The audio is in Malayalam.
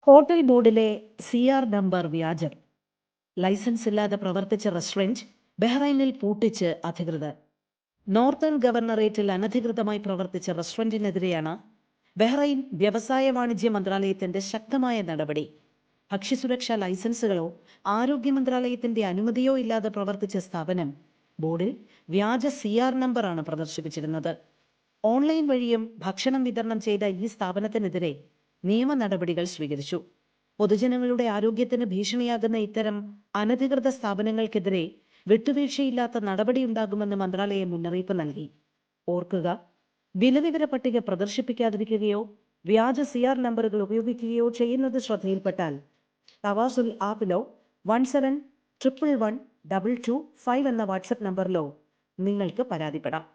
ഹോട്ടൽ ബോർഡിലെ CR നമ്പർ വ്യാജം. ലൈസൻസ് ഇല്ലാതെ പ്രവർത്തിച്ച റെസ്റ്റോറന്റ് ബഹ്റൈനിൽ പൂട്ടിച്ച് അധികൃതർ. നോർത്തേൺ ഗവർണറേറ്റിൽ അനധികൃതമായി പ്രവർത്തിച്ച റെസ്റ്റോറന്റിനെതിരെയാണ് ബഹ്റൈൻ വ്യവസായ വാണിജ്യ മന്ത്രാലയത്തിന്റെ ശക്തമായ നടപടി. ഭക്ഷ്യസുരക്ഷാ ലൈസൻസുകളോ ആരോഗ്യ മന്ത്രാലയത്തിന്റെ അനുമതിയോ ഇല്ലാതെ പ്രവർത്തിച്ച സ്ഥാപനം ബോർഡിൽ വ്യാജ CR നമ്പറാണ് പ്രദർശിപ്പിച്ചിരുന്നത്. ഓൺലൈൻ വഴിയും ഭക്ഷണം വിതരണം ചെയ്ത ഈ സ്ഥാപനത്തിനെതിരെ നിയമ നടപടികൾ സ്വീകരിച്ചു. പൊതുജനങ്ങളുടെ ആരോഗ്യത്തിന് ഭീഷണിയാകുന്ന ഇത്തരം അനധികൃത സ്ഥാപനങ്ങൾക്കെതിരെ വിട്ടുവീഴ്ചയില്ലാത്ത നടപടിയുണ്ടാകുമെന്ന് മന്ത്രാലയം മുന്നറിയിപ്പ് നൽകി. ഓർക്കുക, വിലവിവര പട്ടിക പ്രദർശിപ്പിക്കാതിരിക്കുകയോ വ്യാജ CR നമ്പറുകൾ ഉപയോഗിക്കുകയോ ചെയ്യുന്നത് ശ്രദ്ധയിൽപ്പെട്ടാൽ തവാസുൽ ആപ്പിലോ 17111225 എന്ന വാട്സപ്പ് നമ്പറിലോ നിങ്ങൾക്ക് പരാതിപ്പെടാം.